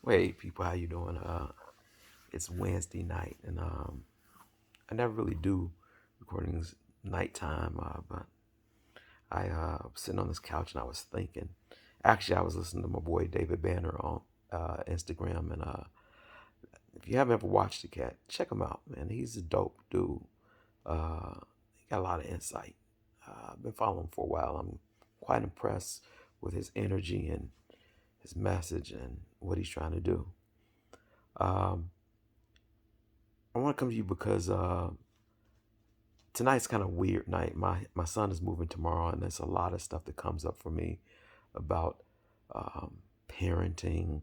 Hey people, how you doing? It's Wednesday night, and I never really do recordings nighttime. But I was sitting on this couch and I was thinking. Actually, I was listening to my boy David Banner on Instagram, and if you haven't ever watched the cat, check him out, man. He's a dope dude. He got a lot of insight. I've been following him for a while. I'm quite impressed with his energy and his message and what he's trying to do. Um, I want to come to you because tonight's kind of weird night. My son is moving tomorrow, and there's a lot of stuff that comes up for me about parenting.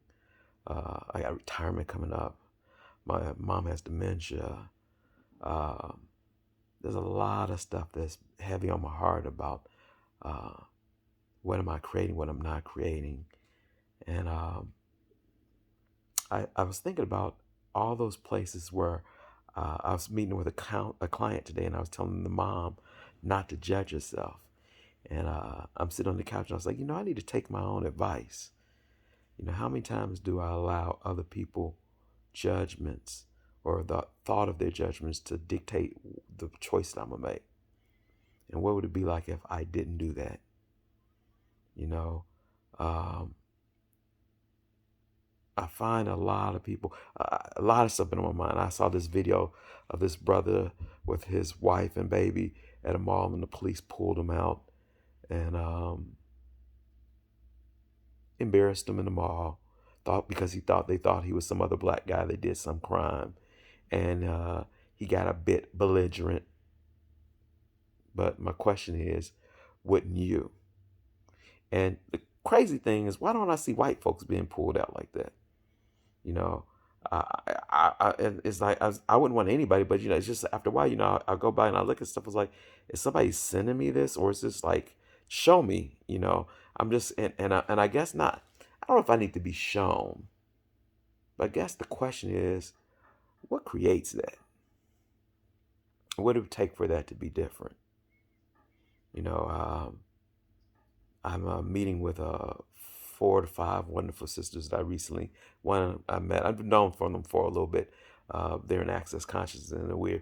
I got retirement coming up. My mom has dementia. Um, there's a lot of stuff that's heavy on my heart about uh, what am I creating, what I'm not creating, and I was thinking about all those places where I was meeting with a client today, and I was telling the mom not to judge herself. And I'm sitting on the couch, and I was like, I need to take my own advice. How many times do I allow other people judgments or the thought of their judgments to dictate the choice that I'm gonna make? And what would it be like if I didn't do that? You know, um, I find a lot of people, a lot of stuff been on my mind. I saw this video of this brother with his wife and baby at a mall, and the police pulled him out and embarrassed him in the mall. Thought because they thought he was some other black guy that did some crime, and he got a bit belligerent. But my question is, wouldn't you? And the crazy thing is, why don't I see white folks being pulled out like that? you know and it's like I wouldn't want anybody, but it's just after a while, I'll go by and I look at stuff. It's like, is somebody sending me this, or is this like, show me? I'm just, and I guess not. I don't know if I need to be shown, but I guess the question is, what creates that? What would it take for that to be different? you know um, I'm meeting with 4 to 5 wonderful sisters that I recently, one I met. I've known from them for a little bit. They're in Access Consciousness, and we're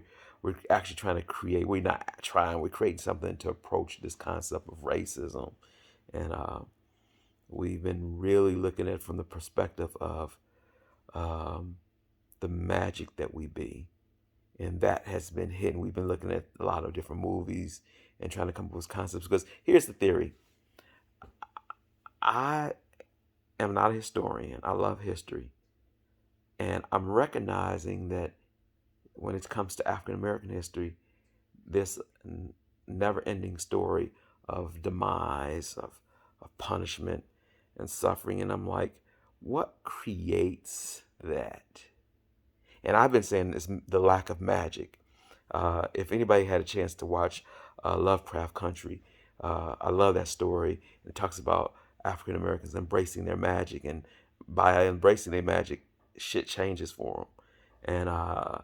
actually trying to create. We're not trying. We're creating something to approach this concept of racism, and we've been really looking at it from the perspective of um, the magic that we be, and that has been hidden. We've been looking at a lot of different movies and trying to come up with concepts. Because here's the theory: I am not a historian. I love history. And I'm recognizing that when it comes to African American history, this never ending story of demise, of punishment and suffering. And I'm like, what creates that? And I've been saying it's the lack of magic. If anybody had a chance to watch Lovecraft Country, I love that story. It talks about African Americans embracing their magic, and by embracing their magic, shit changes for them. And I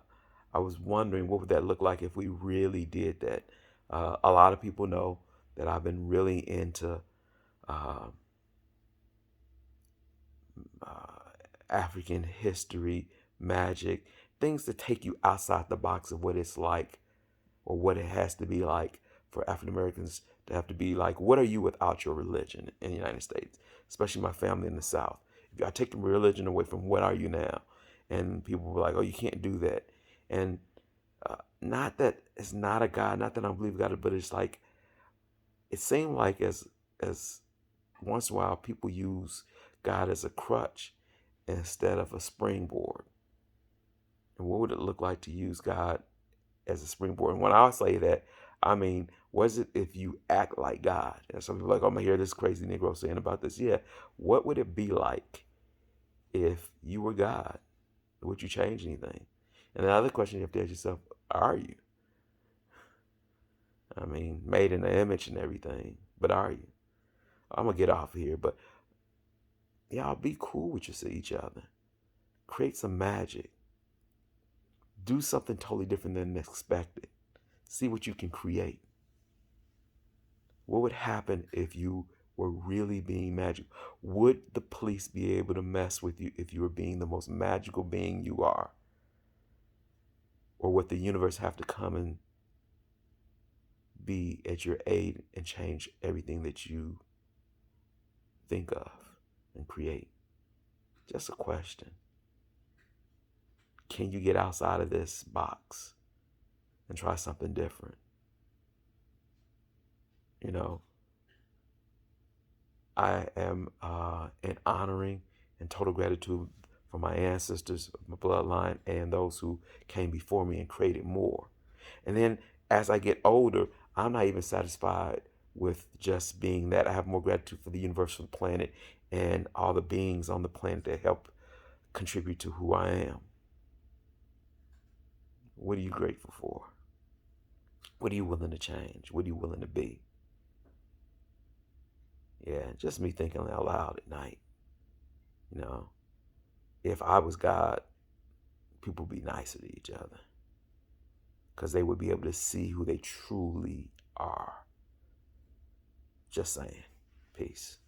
was wondering, what would that look like if we really did that? A lot of people know that I've been really into uh, uh, African history, magic, things that take you outside the box of what it's like, or what it has to be like for African Americans to have to be like. What are you without your religion in the United States? Especially my family in the South. If I take the religion away from, what are you now? And people were like, oh, you can't do that. And not that it's not a God, not that I don't believe God, but it's like, it seemed like as once in a while people use God as a crutch instead of a springboard. And what would it look like to use God as a springboard? And when I say that, I mean, was it if you act like God? And some people are like, oh, I'm gonna hear this crazy Negro saying about this. Yeah. What would it be like if you were God? Would you change anything? And the other question you have to ask yourself, are you? I mean, made in the image and everything, but are you? I'm gonna get off here, but y'all be cool with each other. Create some magic. Do something totally different than expected. See what you can create. What would happen if you were really being magical? Would the police be able to mess with you if you were being the most magical being you are? Or would the universe have to come and be at your aid and change everything that you think of and create? Just a question. Can you get outside of this box and try something different? You know, I am in honoring and total gratitude for my ancestors, my bloodline, and those who came before me and created more. And then as I get older, I'm not even satisfied with just being that. I have more gratitude for the universe, for the planet, and all the beings on the planet that help contribute to who I am. What are you grateful for? What are you willing to change? What are you willing to be? Yeah, just me thinking out loud at night. You know, if I was God, people would be nicer to each other because they would be able to see who they truly are. Just saying. Peace.